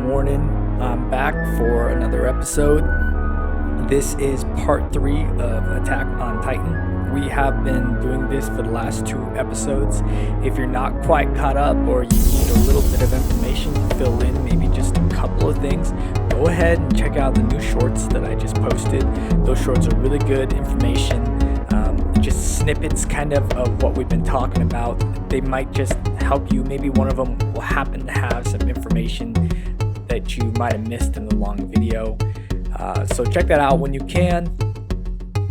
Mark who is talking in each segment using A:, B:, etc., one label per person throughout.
A: morning. I'm back for another episode. This is part 3 of Attack on Titan. We have been doing this for the last 2 episodes. If you're not quite caught up or you need a little bit of information to fill in, maybe just a couple of things, go ahead and check out the new shorts that I just posted. Those shorts are really good information. Just snippets kind of what we've been talking about. They might just help you. Maybe one of them will happen to have some information that you might have missed in the long video. So check that out when you can.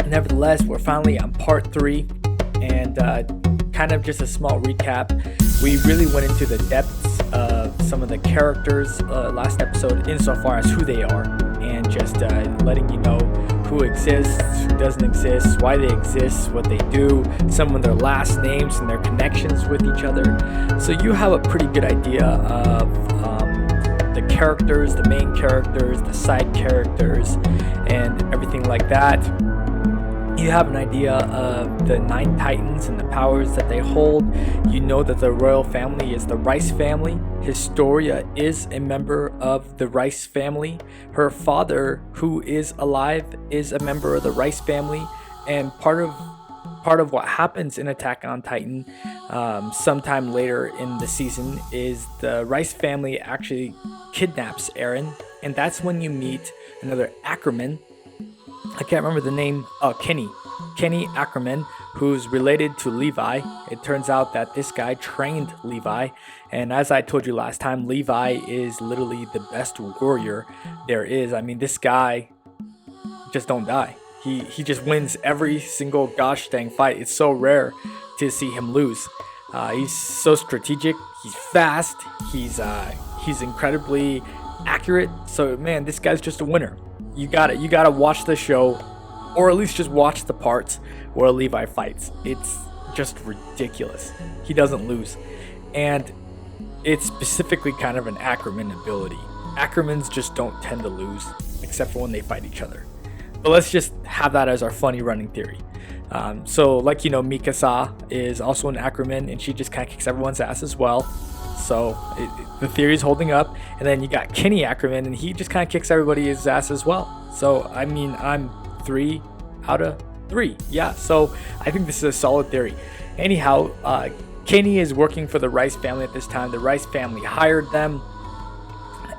A: Nevertheless, we're finally on part 3, and kind of just a small recap. We really went into the depths of some of the characters last episode insofar as who they are, and just letting you know who exists, who doesn't exist, why they exist, what they do, some of their last names and their connections with each other. So you have a pretty good idea of the characters, the main characters, the side characters, and everything like that. You have an idea of the 9 Titans and the powers that they hold. You know that the royal family is the Rice family. Historia is a member of the Rice family. Her father, who is alive, is a member of the Rice family. And part of what happens in Attack on Titan sometime later in the season is the Rice family actually kidnaps Eren. And that's when you meet another Ackerman. I can't remember the name. Kenny Ackerman, who's related to Levi. It turns out that this guy trained Levi, and as I told you last time, Levi is literally the best warrior there is. I mean, this guy just don't die. He just wins every single gosh dang fight. It's so rare to see him lose. He's so strategic. He's fast. He's incredibly accurate. So man, this guy's just a winner. You gotta watch the show, or at least just watch the parts where Levi fights. It's just ridiculous. He doesn't lose, and it's specifically kind of an Ackerman ability. Ackermans just don't tend to lose, except for when they fight each other. But let's just have that as our funny running theory. So like, Mikasa is also an Ackerman, and she just kind of kicks everyone's ass as well. So the theory is holding up. And then you got Kenny Ackerman, and he just kind of kicks everybody's ass as well. So I mean, I'm 3 out of 3. Yeah, so I think this is a solid theory. Anyhow, Kenny is working for the Rice family at this time. The Rice family hired them,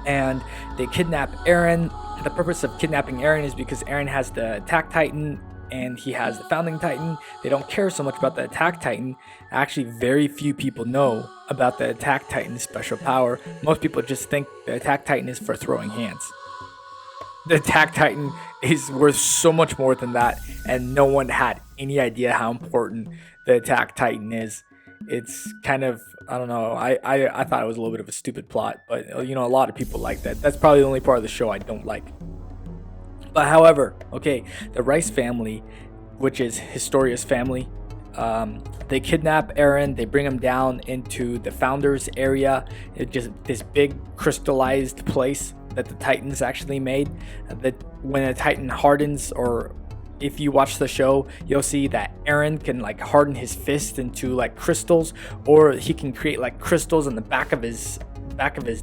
A: and they kidnap Eren. The purpose of kidnapping Eren is because Eren has the Attack Titan and he has the Founding Titan. They don't care so much about the Attack Titan. Actually, very few people know about the Attack Titan's special power. Most people just think the Attack Titan is for throwing hands. The Attack Titan is worth so much more than that, and no one had any idea how important the Attack Titan is. It's kind of, I don't know, I thought it was a little bit of a stupid plot, but a lot of people like that. That's probably the only part of the show I don't like. But however, okay, the Rice family, which is Historia's family, they kidnap Eren. They bring him down into the Founders area. It's just this big crystallized place that the Titans actually made. That when a Titan hardens, or if you watch the show, you'll see that Eren can like harden his fist into like crystals, or he can create like crystals in the back of his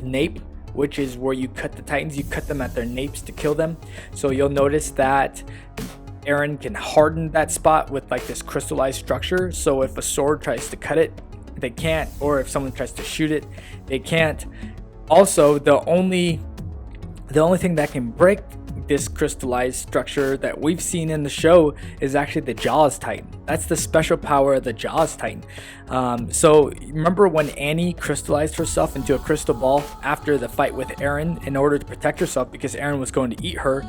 A: nape, which is where you cut the Titans. You cut them at their napes to kill them. So you'll notice that Eren can harden that spot with like this crystallized structure. So if a sword tries to cut it, they can't, or if someone tries to shoot it, they can't. Also, the only thing that can break this crystallized structure that we've seen in the show is actually the Jaws Titan. That's the special power of the Jaws Titan. So remember when Annie crystallized herself into a crystal ball after the fight with Eren in order to protect herself because Eren was going to eat her?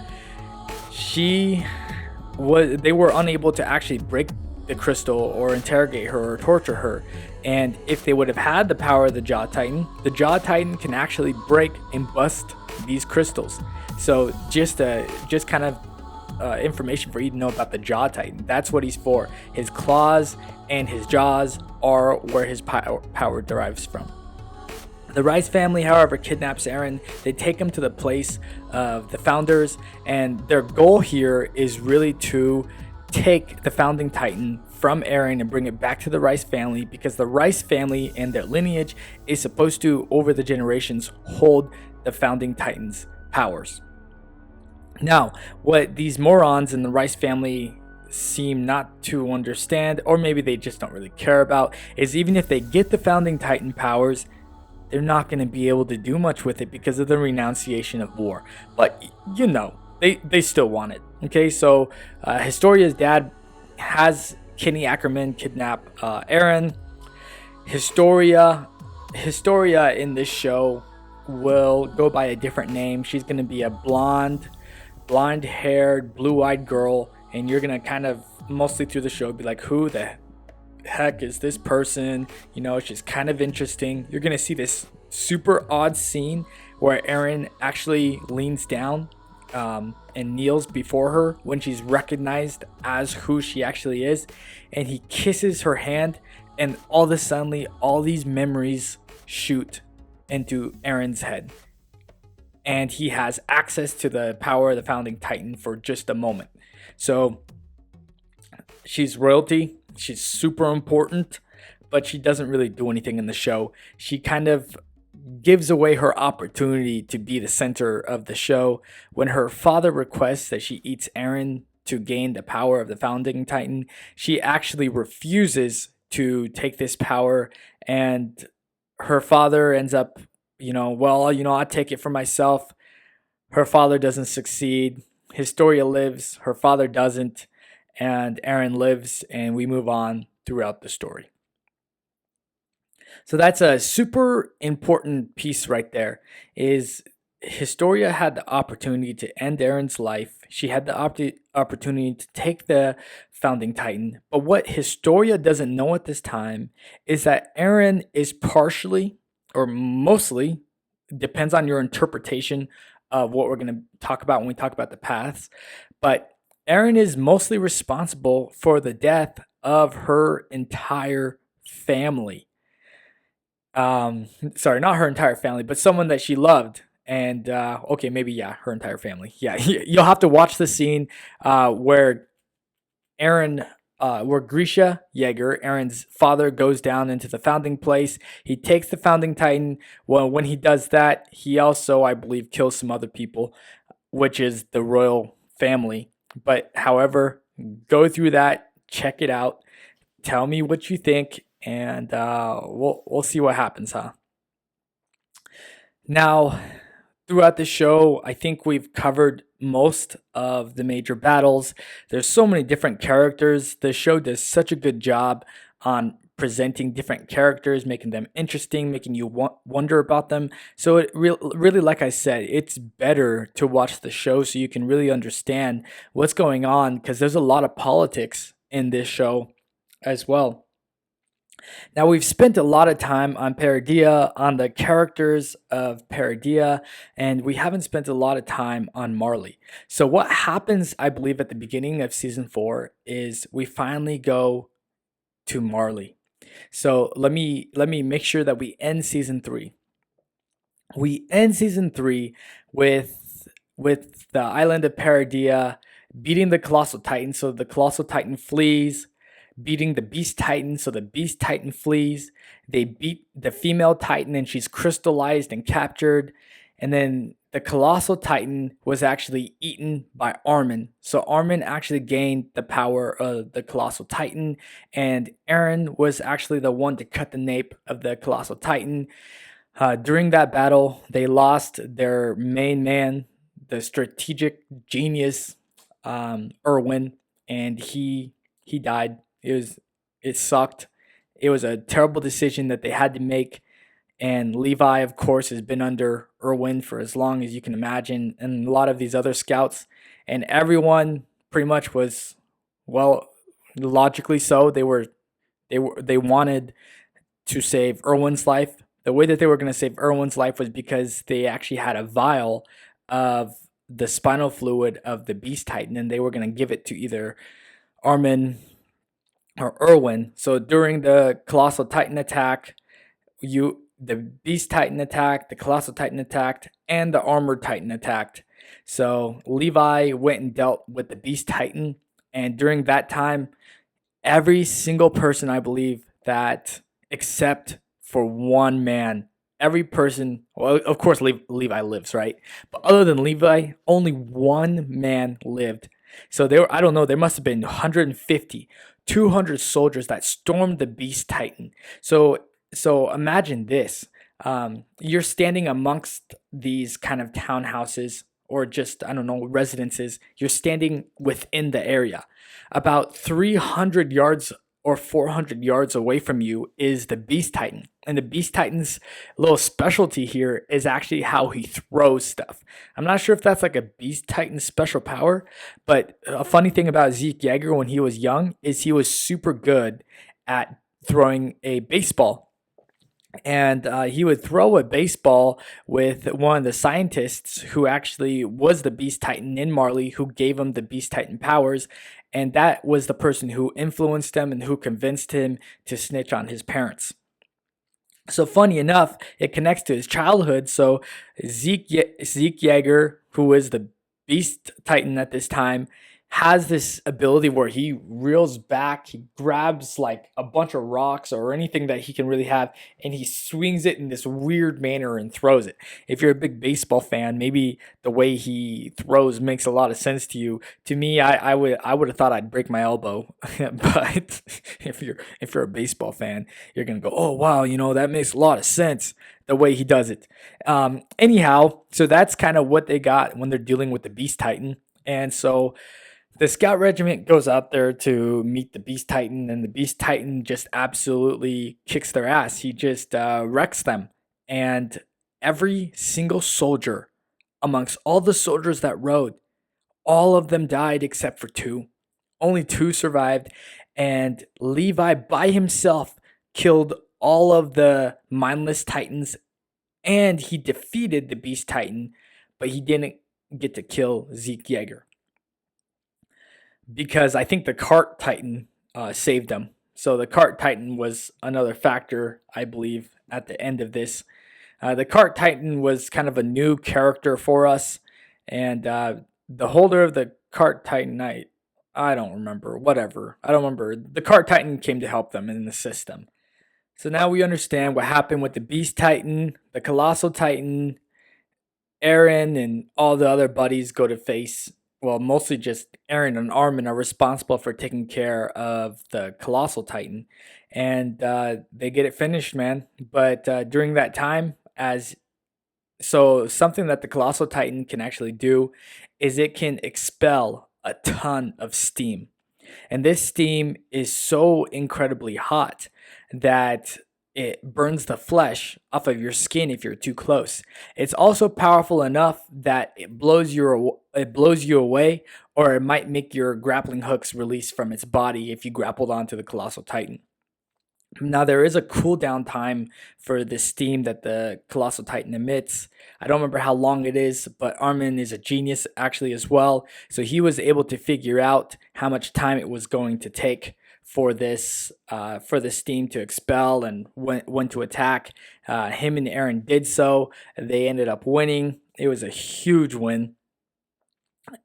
A: They were unable to actually break the crystal or interrogate her or torture her. And if they would have had the power of the Jaw Titan can actually break and bust these crystals. So just kind of information for you to know about the Jaw Titan. That's what he's for. His claws and his jaws are where his power derives from. The Rice family, however, kidnaps Eren. They take him to the place of the Founders, and their goal here is really to take the Founding Titan from Eren and bring it back to the Rice family, because the Rice family and their lineage is supposed to, over the generations, hold the founding Titans' powers. Now, what these morons in the Rice family seem not to understand, or maybe they just don't really care about, is even if they get the founding Titan powers, they're not going to be able to do much with it because of the renunciation of war. But they still want it. Okay, so Historia's dad has Kenny Ackerman kidnap Aaron. Historia in this show will go by a different name. She's going to be a blonde-haired, blue-eyed girl, and you're going to kind of mostly through the show be like, who the heck is this person? She's kind of interesting. You're going to see this super odd scene where Aaron actually leans down and kneels before her when she's recognized as who she actually is, and he kisses her hand, and all of a sudden all these memories shoot into Aaron's head, and he has access to the power of the founding Titan for just a moment. So she's royalty, she's super important, but she doesn't really do anything in the show. She kind of gives away her opportunity to be the center of the show when her father requests that she eats Aaron to gain the power of the founding Titan. She actually refuses to take this power, and her father ends up, I'll take it for myself. Her father doesn't succeed. Historia lives, her father doesn't, and Aaron lives, and we move on throughout the story. So that's a super important piece right there, is Historia had the opportunity to end Aaron's life. She had the opportunity to take the founding Titan. But what Historia doesn't know at this time is that Aaron is partially, or mostly, depends on your interpretation of what we're going to talk about when we talk about the paths, but Aaron is mostly responsible for the death of her entire family. Sorry, not her entire family, but someone that she loved. And her entire family. Yeah, you'll have to watch the scene where Grisha Yeager, Aaron's father, goes down into the founding place. He takes the founding Titan. Well, when he does that, he also, I believe, kills some other people, which is the royal family. But however, go through that, check it out, tell me what you think, and we'll see what happens, huh? Now, throughout the show, I think we've covered most of the major battles. There's so many different characters. The show does such a good job on presenting different characters, making them interesting, making you wonder about them. So it really, like I said, it's better to watch the show so you can really understand what's going on, because there's a lot of politics in this show as well. Now, we've spent a lot of time on Paradia, on the characters of Paradia, and we haven't spent a lot of time on Marley. So what happens, I believe, at the beginning of season 4 is we finally go to Marley. So let me make sure that we end season 3. We end season 3 with the island of Paradia beating the Colossal Titan. So the Colossal Titan flees, beating the Beast Titan, so the Beast Titan flees. They beat the female Titan, and she's crystallized and captured. And then the Colossal Titan was actually eaten by Armin. So Armin actually gained the power of the Colossal Titan, and Aaron was actually the one to cut the nape of the Colossal Titan. During that battle, they lost their main man, the strategic genius, Erwin, and he died. It sucked. It was a terrible decision that they had to make. And Levi, of course, has been under Erwin for as long as you can imagine, and a lot of these other scouts. And everyone pretty much was, well, logically so. They wanted to save Erwin's life. The way that they were going to save Erwin's life was because they actually had a vial of the spinal fluid of the Beast Titan, and they were going to give it to either Armin or Erwin. So during the Colossal Titan attack, the Beast Titan attacked, the Colossal Titan attacked, and the Armored Titan attacked. So Levi went and dealt with the Beast Titan, and during that time, every single person, I believe, that except for one man, every person, well, of course, Levi lives, right? But other than Levi, only one man lived. So there, I don't know, there must have been 150, 200 soldiers that stormed the Beast Titan. So imagine this. You're standing amongst these kind of townhouses or just, I don't know, residences. You're standing within the area. About 300 yards or 400 yards away from you is the Beast Titan. And the Beast Titan's little specialty here is actually how he throws stuff. I'm not sure if that's like a Beast Titan special power, but a funny thing about Zeke Yeager when he was young is he was super good at throwing a baseball. And he would throw a baseball with one of the scientists who actually was the Beast Titan in Marley, who gave him the Beast Titan powers. And that was the person who influenced him and who convinced him to snitch on his parents. So funny enough, it connects to his childhood. So Zeke Yeager, who is the Beast Titan at this time, has this ability where he reels back, he grabs like a bunch of rocks or anything that he can really have, and he swings it in this weird manner and throws it. If you're a big baseball fan, maybe the way he throws makes a lot of sense to you. To me, I would have thought I'd break my elbow, but if you're a baseball fan, you're gonna go, oh wow, that makes a lot of sense the way he does it. Anyhow, so that's kind of what they got when they're dealing with the Beast Titan, and so the scout regiment goes out there to meet the Beast Titan, and the Beast Titan just absolutely kicks their ass. He just wrecks them. And every single soldier, amongst all the soldiers that rode, all of them died except for two. Only two survived. And Levi by himself killed all of the mindless Titans, and he defeated the Beast Titan, but he didn't get to kill Zeke Yeager, because I think the Cart Titan saved them. So the Cart Titan was another factor, I believe, at the end of this. The Cart Titan was kind of a new character for us, and the holder of the Cart Titan, I don't remember, whatever. I don't remember. The Cart Titan came to help them in the system. So now we understand what happened with the Beast Titan, the Colossal Titan. Aaron and all the other buddies go to face, well, mostly just Aaron and Armin are responsible for taking care of the Colossal Titan. And they get it finished, man. But during that time, so something that the Colossal Titan can actually do is it can expel a ton of steam. And this steam is so incredibly hot that it burns the flesh off of your skin if you're too close. It's also powerful enough that it blows you away, or it might make your grappling hooks release from its body if you grappled onto the Colossal Titan. Now, there is a cooldown time for the steam that the Colossal Titan emits. I don't remember how long it is, but Armin is a genius actually as well. So he was able to figure out how much time it was going to take for this for the steam to expel and when to attack. Him and Aaron did so. They ended up winning. It was a huge win,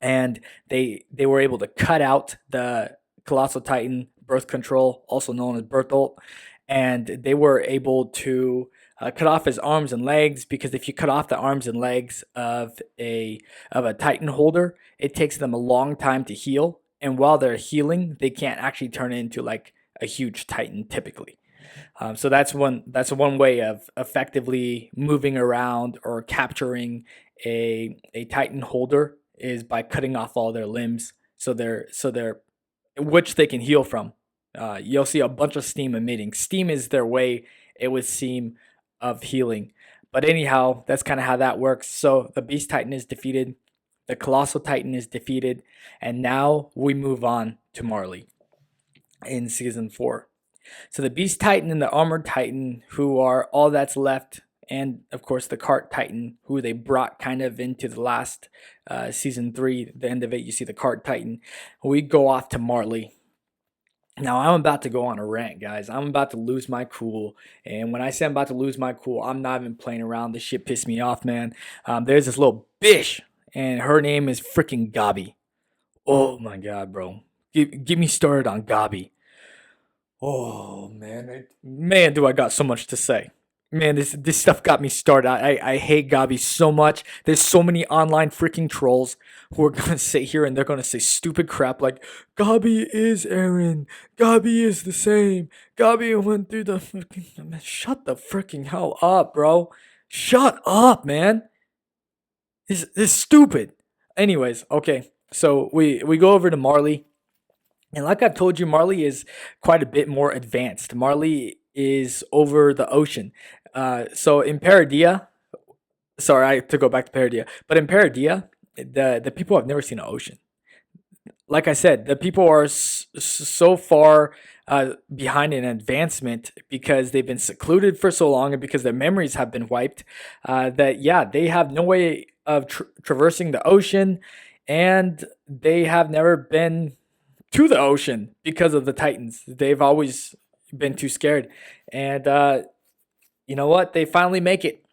A: and they were able to cut out the Colossal Titan birth control, also known as Berthold, and they were able to cut off his arms and legs, because if you cut off the arms and legs of a Titan holder, it takes them a long time to heal, and while they're healing, they can't actually turn into like a huge Titan typically. So that's one way of effectively moving around or capturing a Titan holder, is by cutting off all their limbs, so they're which they can heal from. You'll see a bunch of steam emitting. Steam is their way, it would seem, of healing. But anyhow, that's kind of how that works. So the Beast Titan is defeated, the Colossal Titan is defeated, and now we move on to Marley in season 4. So the Beast Titan and the Armored Titan, who are all that's left, and of course the Cart Titan, who they brought kind of into the last season 3, the end of it, you see the Cart Titan. We go off to Marley. Now, I'm about to go on a rant, guys. I'm about to lose my cool. And when I say I'm about to lose my cool, I'm not even playing around. This shit pissed me off, man. There's this little bitch, and her name is freaking Gabi. Oh, my God, bro. Get me started on Gabi. Oh, man. Man, do I got so much to say. Man, this stuff got me started. I hate Gabi so much. There's so many online freaking trolls who are gonna sit here and they're gonna say stupid crap like Gabi is Aaron, Gabi is the same, Gabi went through the fucking. Man, shut the freaking hell up, bro. Shut up, man. This stupid. Anyways, okay. So we go over to Marley. And like I've told you, Marley is quite a bit more advanced. Marley is over the ocean. So in Paradia, sorry, I have to go back to Paradia, but in Paradia, the people have never seen an ocean. Like I said, the people are so far behind in advancement because they've been secluded for so long and because their memories have been wiped. That yeah, they have no way of traversing the ocean, and they have never been to the ocean because of the Titans. They've always been too scared. And you know what? They finally make it.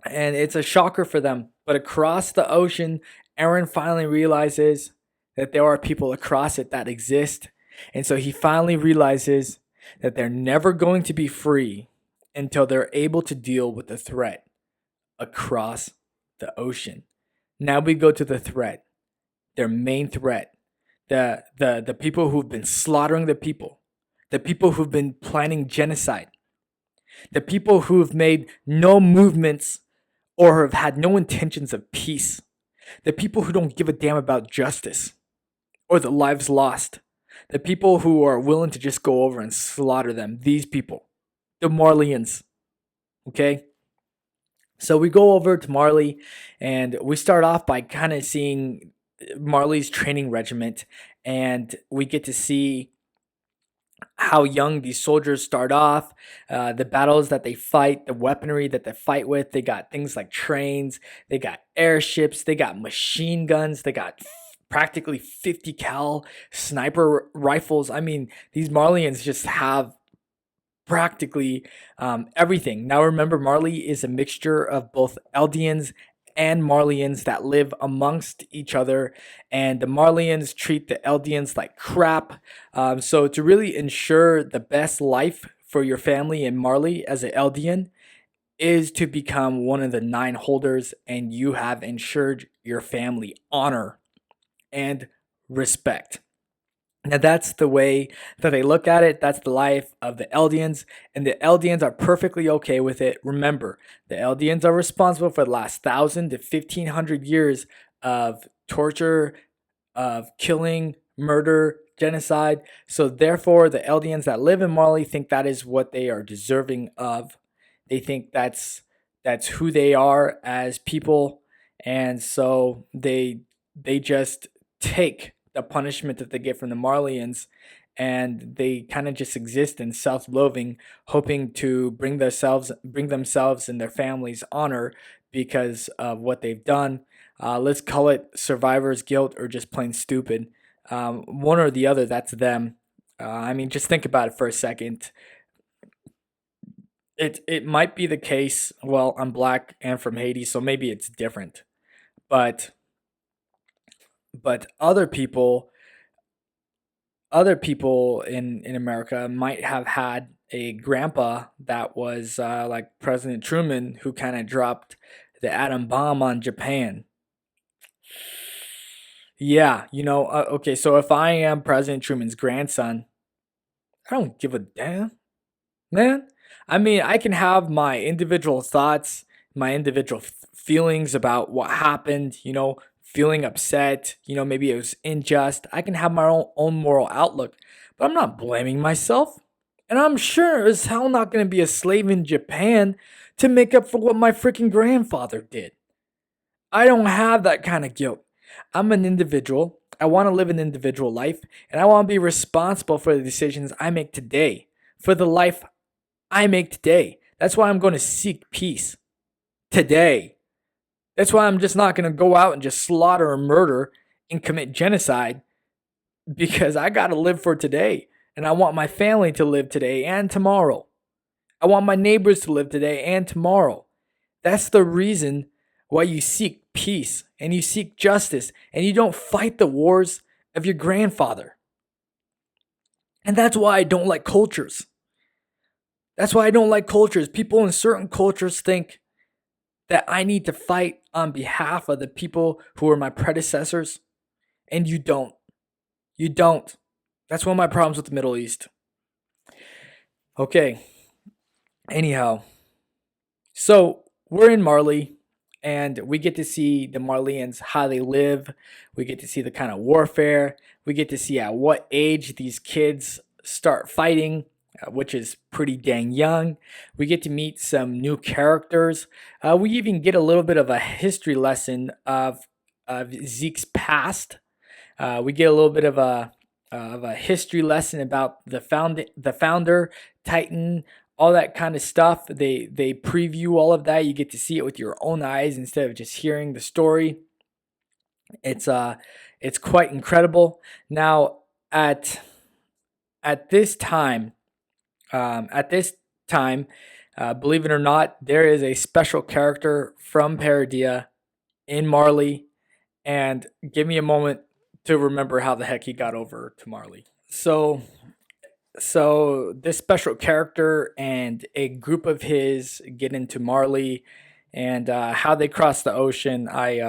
A: And it's a shocker for them. But across the ocean, Aaron finally realizes that there are people across it that exist. And so he finally realizes that they're never going to be free until they're able to deal with the threat across the ocean. Now we go to the threat, their main threat, the people who've been slaughtering the people who've been planning genocide, the people who've made no movements or have had no intentions of peace, the people who don't give a damn about justice or the lives lost, the people who are willing to just go over and slaughter them, these people, the Marleyans, okay? So we go over to Marley and we start off by kind of seeing Marley's training regiment, and we get to see how young these soldiers start off, the battles that they fight, the weaponry that they fight with. They got things like trains, they got airships, they got machine guns, they got practically 50 cal sniper rifles. I mean, these Marlians just have practically everything. Now remember, Marley is a mixture of both Eldians and Marleyans that live amongst each other, and the Marleyans treat the Eldians like crap. So to really ensure the best life for your family in Marley as an Eldian is to become one of the nine holders, and you have ensured your family honor and respect. Now that's the way that they look at it. That's the life of the Eldians, and the Eldians are perfectly okay with it. Remember, the Eldians are responsible for the last 1,000 to 1,500 years of torture, of killing, murder, genocide. So therefore, the Eldians that live in Mali think that is what they are deserving of. They think that's who they are as people, and so they just take the punishment that they get from the Marleyans, and they kind of just exist in self-loathing, hoping to bring themselves and their families honor because of what they've done. Let's call it survivor's guilt or just plain stupid. One or the other, that's them. I mean, just think about it for a second. It might be the case. Well, I'm black and from Haiti, so maybe it's different. But other people in America might have had a grandpa that was like President Truman, who kind of dropped the atom bomb on Japan. Yeah, okay, so if I am President Truman's grandson, I don't give a damn, man. I mean, I can have my individual thoughts, my individual feelings about what happened, feeling upset, maybe it was unjust. I can have my own moral outlook, but I'm not blaming myself. And I'm sure as hell not going to be a slave in Japan to make up for what my freaking grandfather did. I don't have that kind of guilt. I'm an individual. I want to live an individual life, and I want to be responsible for the decisions I make today, for the life I make today. That's why I'm going to seek peace today. That's why I'm just not going to go out and just slaughter and murder and commit genocide, because I got to live for today. And I want my family to live today and tomorrow. I want my neighbors to live today and tomorrow. That's the reason why you seek peace and you seek justice and you don't fight the wars of your grandfather. And that's why I don't like cultures. That's why I don't like cultures. People in certain cultures think that I need to fight on behalf of the people who are my predecessors, and you don't. You don't. That's one of my problems with the Middle East. Okay, anyhow, so we're in Marley, and we get to see the Marleyans, how they live. We get to see the kind of warfare. We get to see at what age these kids start fighting, which is pretty dang young. We get to meet some new characters. We even get a little bit of a history lesson of Zeke's past. We get a little bit of a history lesson about the founder, Titan, all that kind of stuff. They preview all of that. You get to see it with your own eyes instead of just hearing the story. It's uh it's quite incredible. Now at at this time, at this time, believe it or not, there is a special character from Paradia in Marley, and give me a moment to remember how the heck he got over to Marley. So this special character and a group of his get into Marley, and how they cross the ocean. I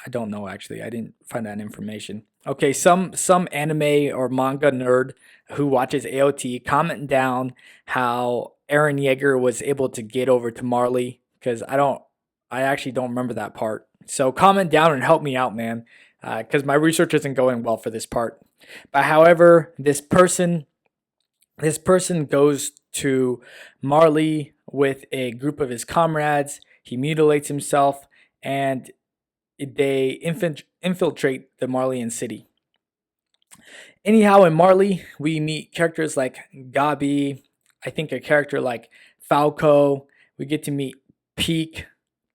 A: don't know actually. I didn't find that information. Okay, some anime or manga nerd who watches AOT comment down how Aaron Yeager was able to get over to Marley, because I actually don't remember that part. So comment down and help me out, man, because my research isn't going well for this part. But however, this person goes to Marley with a group of his comrades. He mutilates himself, and they infiltrate the Marleyan city. Anyhow, in Marley, we meet characters like Gabi, I think a character like Falco. We get to meet Peak,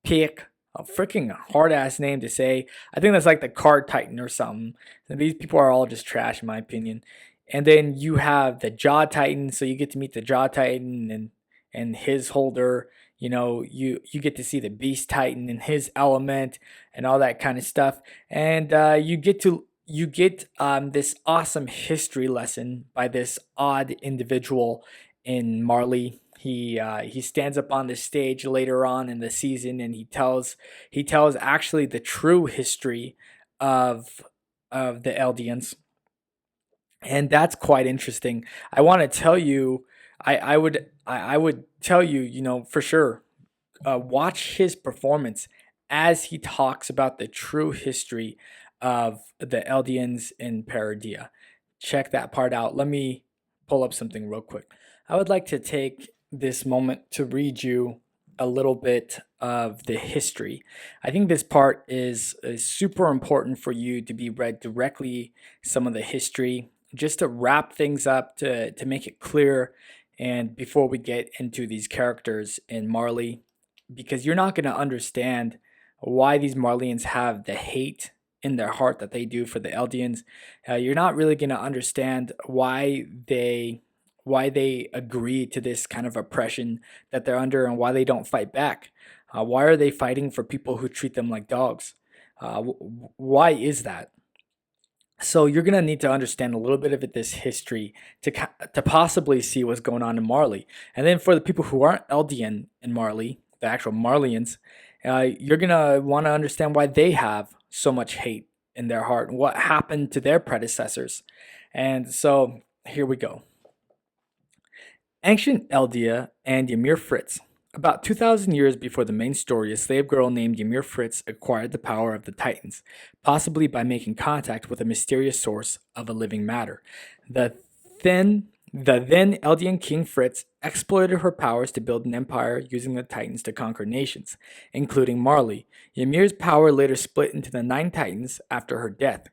A: Pick, a freaking hard ass name to say. I think that's like the card titan or something. And these people are all just trash, in my opinion. And then you have the Jaw Titan, so you get to meet the Jaw Titan and his holder. You get to see the Beast Titan and his element and all that kind of stuff. And you get this awesome history lesson by this odd individual in Marley. He stands up on the stage later on in the season, and he tells actually the true history of the Eldians, and that's quite interesting. I want to tell you, I would tell you, for sure, watch his performance as he talks about the true history of the Eldians in Paradia. Check that part out. Let me pull up something real quick. I would like to take this moment to read you a little bit of the history. I think this part is super important for you to be read directly, some of the history, just to wrap things up, to make it clear. And before we get into these characters in Marley, because you're not going to understand why these Marleyans have the hate in their heart that they do for the Eldians. You're not really going to understand why they agree to this kind of oppression that they're under, and why they don't fight back. Why are they fighting for people who treat them like dogs? Why is that? So you're gonna need to understand a little bit of this history to possibly see what's going on in Marley. And then for the people who aren't Eldian in Marley, the actual Marleyans, you're gonna want to understand why they have so much hate in their heart and what happened to their predecessors. And so here we go. Ancient Eldia and Ymir Fritz. About 2,000 years before the main story, a slave girl named Ymir Fritz acquired the power of the Titans, possibly by making contact with a mysterious source of a living matter. The then Eldian King Fritz exploited her powers to build an empire using the Titans to conquer nations, including Marley. Ymir's power later split into the 9 Titans after her death,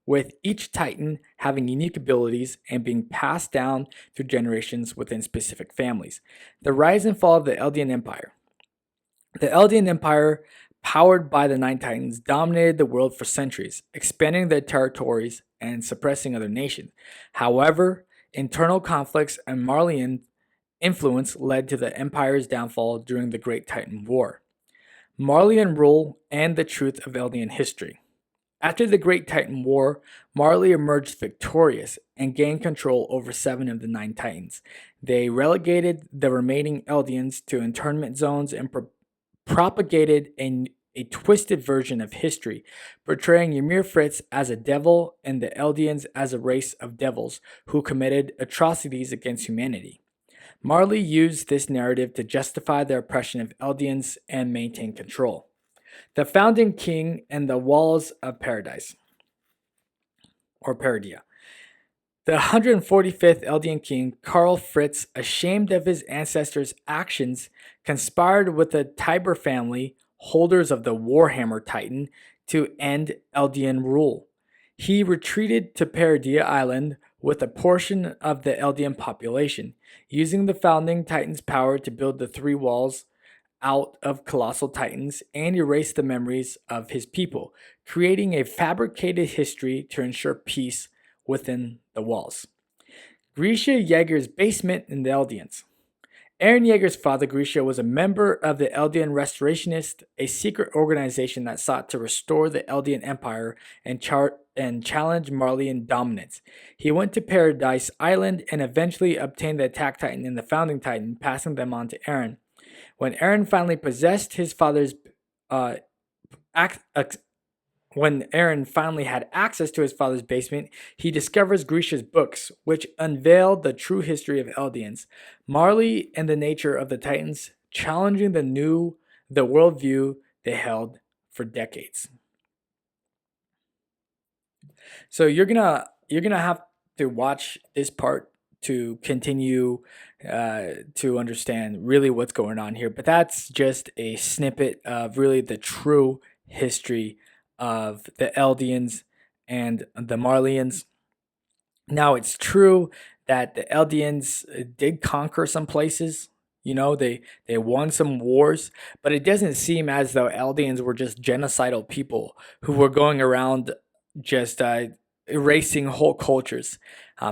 A: with each Titan having unique abilities and being passed down through generations within specific families. The rise and fall of the Eldian Empire. The Eldian Empire, powered by the 9 Titans, dominated the world for centuries, expanding their territories and suppressing other nations. However, internal conflicts and Marleyan influence led to the Empire's downfall during the Great Titan War. Marleyan rule and the truth of Eldian history. After the Great Titan War, Marley emerged victorious and gained control over 7 of the 9 Titans. They relegated the remaining Eldians to internment zones and propagated a twisted version of history, portraying Ymir Fritz as a devil and the Eldians as a race of devils who committed atrocities against humanity. Marley used this narrative to justify the oppression of Eldians and maintain control. The Founding King and the Walls of Paradise, or Paradia. The 145th Eldian king, Karl Fritz, ashamed of his ancestors' actions, conspired with the Tiber family, holders of the Warhammer Titan, to end Eldian rule. He retreated to Paradia Island with a portion of the Eldian population, using the founding Titan's power to build the 3 walls out of colossal titans and erase the memories of his people, creating a fabricated history to ensure peace within the walls. Grisha Yeager's basement in the Eldians. Eren Yeager's father, Grisha, was a member of the Eldian Restorationists, a secret organization that sought to restore the Eldian Empire and challenge Marleyan dominance. He went to Paradise Island and eventually obtained the Attack Titan and the Founding Titan, passing them on to Eren. When Eren finally possessed his father's when Eren finally had access to his father's basement, he discovers Grisha's books, which unveiled the true history of Eldians, Marley and the nature of the Titans, challenging the worldview they held for decades. So you're gonna have to watch this part to continue to understand really what's going on here. But that's just a snippet of really the true history of the Eldians and the Marleyans. Now, it's true that the Eldians did conquer some places. You know, they won some wars, but it doesn't seem as though Eldians were just genocidal people who were going around just erasing whole cultures.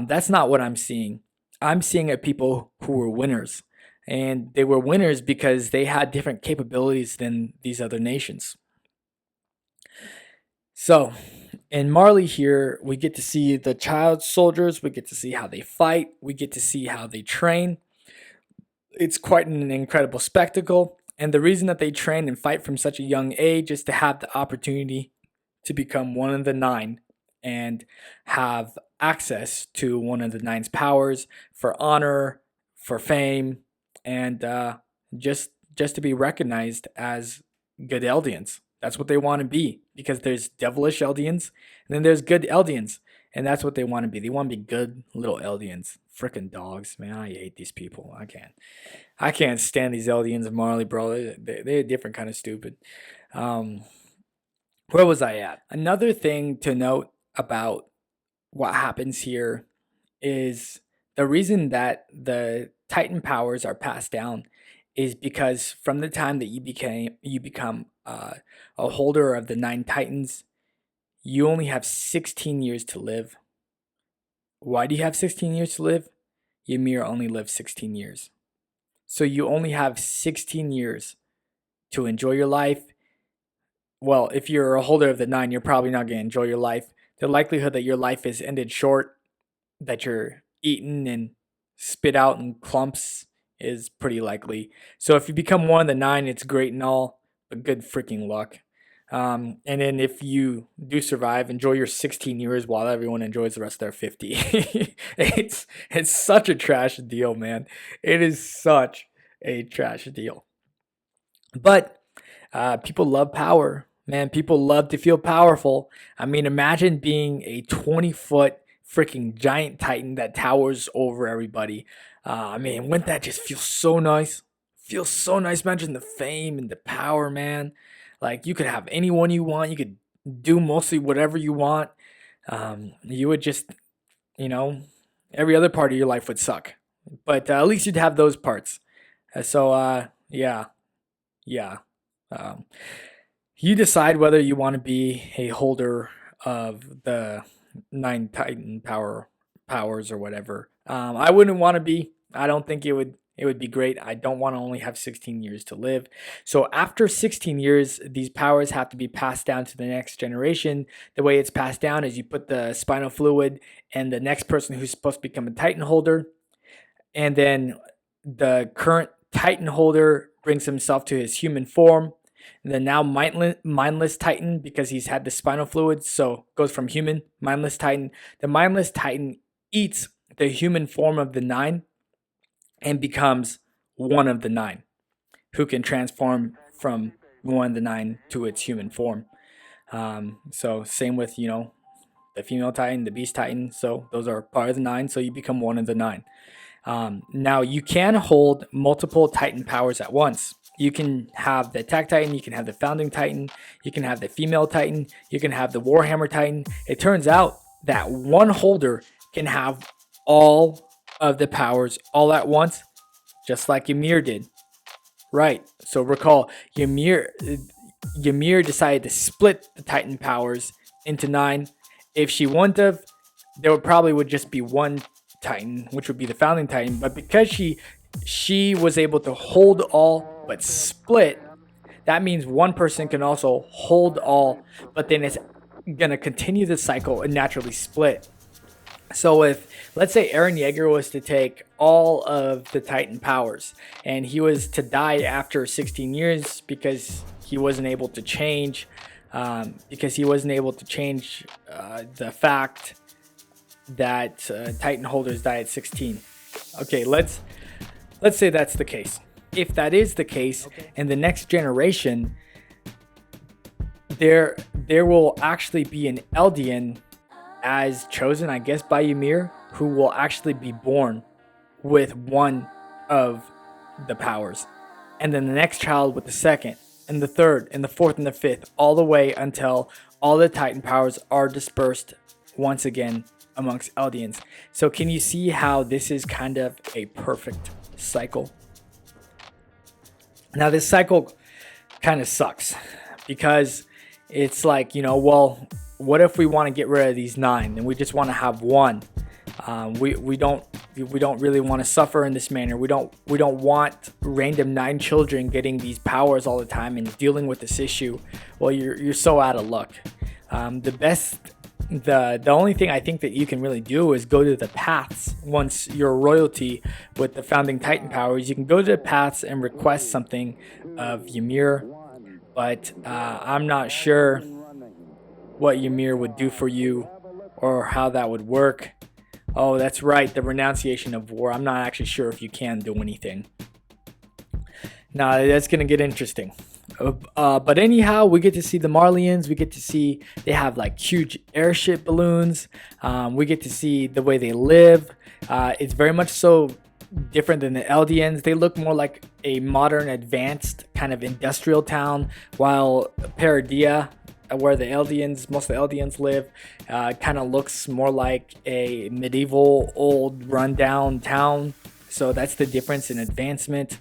A: That's not what I'm seeing. I'm seeing people who were winners, and they were winners because they had different capabilities than these other nations. So, in Marley here, we get to see the child soldiers, we get to see how they fight, we get to see how they train. It's quite an incredible spectacle, and the reason that they train and fight from such a young age is to have the opportunity to become one of the 9 and have access to one of the 9's powers for honor, for fame, and just to be recognized as good Eldians. That's what they want to be, because there's devilish Eldians and then there's good Eldians, and that's what they want to be. They want to be good little Eldians. Frickin' dogs, man. I hate these people. I can't stand these Eldians and Marley, bro. They're a different kind of stupid. Where was I at? Another thing to note about what happens here is the reason that the Titan powers are passed down is because from the time that you become a holder of the 9 Titans, you only have 16 years to live. Why do you have 16 years to live? Ymir only lived 16 years. So you only have 16 years to enjoy your life. Well, if you're a holder of the 9, you're probably not going to enjoy your life. The likelihood that your life is ended short, that you're eaten and spit out in clumps, is pretty likely. So if you become one of the 9, it's great and all, but good freaking luck. And then if you do survive, enjoy your 16 years while everyone enjoys the rest of their 50. It's such a trash deal, man. It is such a trash deal. But people love power, man. People love to feel powerful. I mean, imagine being a 20-foot freaking giant Titan that towers over everybody. I mean, wouldn't that just feel so nice? Feels so nice. Imagine the fame and the power, man. Like, you could have anyone you want. You could do mostly whatever you want. You would just, every other part of your life would suck. But at least you'd have those parts. Yeah. You decide whether you want to be a holder of the 9 Titan powers or whatever. I wouldn't want to be. I don't think it would It would be great. I don't want to only have 16 years to live. So after 16 years, these powers have to be passed down to the next generation. The way it's passed down is you put the spinal fluid and the next person who's supposed to become a Titan holder. And then the current Titan holder brings himself to his human form. And then now mindless Titan, because he's had the spinal fluid, so goes from human, mindless Titan. The mindless Titan eats the human form of the 9 and becomes one of the 9, who can transform from one of the 9 to its human form. So same with, the female Titan, the beast Titan. So those are part of the 9, so you become one of the 9. Now you can hold multiple Titan powers at once. You can have the Attack Titan, you can have the Founding Titan, you can have the female Titan, you can have the Warhammer Titan. It turns out that one holder can have all of the powers all at once, just like Ymir did. Right. So recall, Ymir decided to split the Titan powers into 9. If she wouldn't have, there would just be one Titan, which would be the Founding Titan. But because she was able to hold all but split, that means one person can also hold all, but then it's gonna continue the cycle and naturally split. So if, let's say, Eren Yeager was to take all of the Titan powers and he was to die after 16 years because he wasn't able to change, the fact that Titan holders die at 16. Okay, let's say that's the case. If that is the case, in the next generation, there will actually be an Eldian as chosen, I guess, by Ymir, who will actually be born with one of the powers. And then the next child with the second, and the third, and the fourth, and the fifth, all the way until all the Titan powers are dispersed once again amongst Eldians. So can you see how this is kind of a perfect cycle? Now this cycle kind of sucks because it's like, well, what if we want to get rid of these 9 and we just want to have one? We don't really want to suffer in this manner. We don't want random 9 children getting these powers all the time and dealing with this issue. Well, you're so out of luck. The only thing I think that you can really do is go to the paths. Once you're royalty with the Founding Titan powers, you can go to the paths and request something of Ymir. But I'm not sure what Ymir would do for you or how that would work. Oh, that's right, the renunciation of war. I'm not actually sure if you can do anything. Now, that's going to get interesting. But anyhow, we get to see the Marleyans. We get to see they have like huge airship balloons. We get to see the way they live. It's very much so different than the Eldians. They look more like a modern, advanced kind of industrial town, while Paradia, where most of the Eldians live, kind of looks more like a medieval, old, rundown town. So that's the difference in advancement.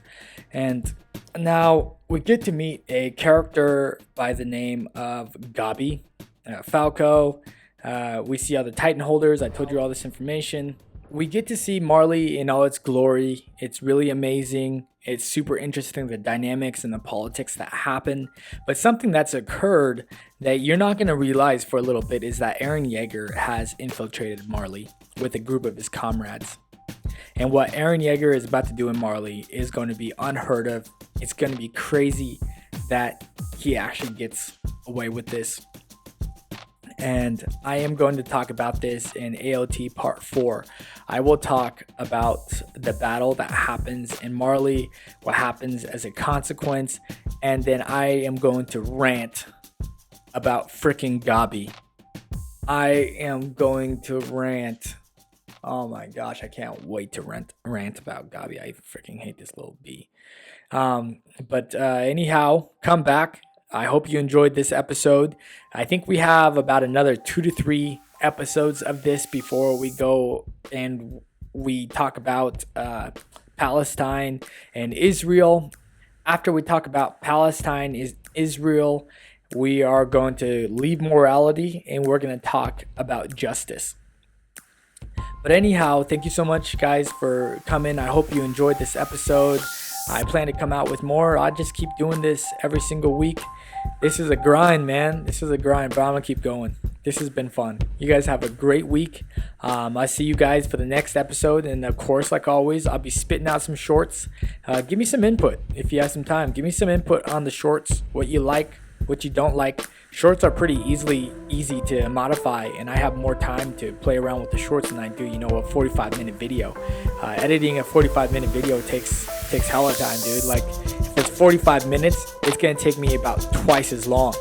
A: And now we get to meet a character by the name of Gabi, Falco. We see all the Titan holders. I told you all this information. We get to see Marley in all its glory. It's really amazing. It's super interesting, the dynamics and the politics that happen. But something that's occurred that you're not going to realize for a little bit is that Eren Yeager has infiltrated Marley with a group of his comrades. And what Eren Yeager is about to do in Marley is going to be unheard of. It's going to be crazy that he actually gets away with this. And I am going to talk about this in AOT Part 4. I will talk about the battle that happens in Marley, what happens as a consequence, and then I am going to rant about freaking Gabi. I am going to rant. Oh my gosh, I can't wait to rant about Gabi. I freaking hate this little bee. But anyhow, come back. I hope you enjoyed this episode. I think we have about another 2 to 3 episodes of this before we go and we talk about Palestine and Israel. After we talk about Palestine is Israel, we are going to leave morality and we're going to talk about justice. But anyhow, thank you so much, guys, for coming. I hope you enjoyed this episode. I plan to come out with more. I just keep doing this every single week. This is a grind, man. This is a grind, but I'm going to keep going. This has been fun. You guys have a great week. I see you guys for the next episode. And, of course, like always, I'll be spitting out some shorts. Give me some input if you have some time. Give me some input on the shorts, what you like, what you don't like. Shorts are pretty easy to modify, and I have more time to play around with the shorts than I do, a 45-minute video. Editing a 45-minute video takes hella time, dude. Like, if it's 45 minutes, it's gonna take me about twice as long.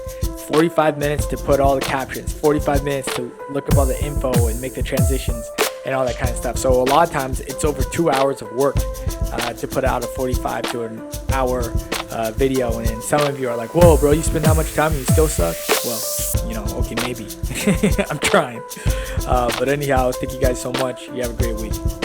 A: 45 minutes to put all the captions, 45 minutes to look up all the info and make the transitions and all that kind of stuff. So a lot of times it's over 2 hours of work to put out a 45 to an hour video. And then some of you are like, whoa, bro, you spend that much time and you still suck? Well, okay, maybe. I'm trying. But anyhow, thank you guys so much. You have a great week.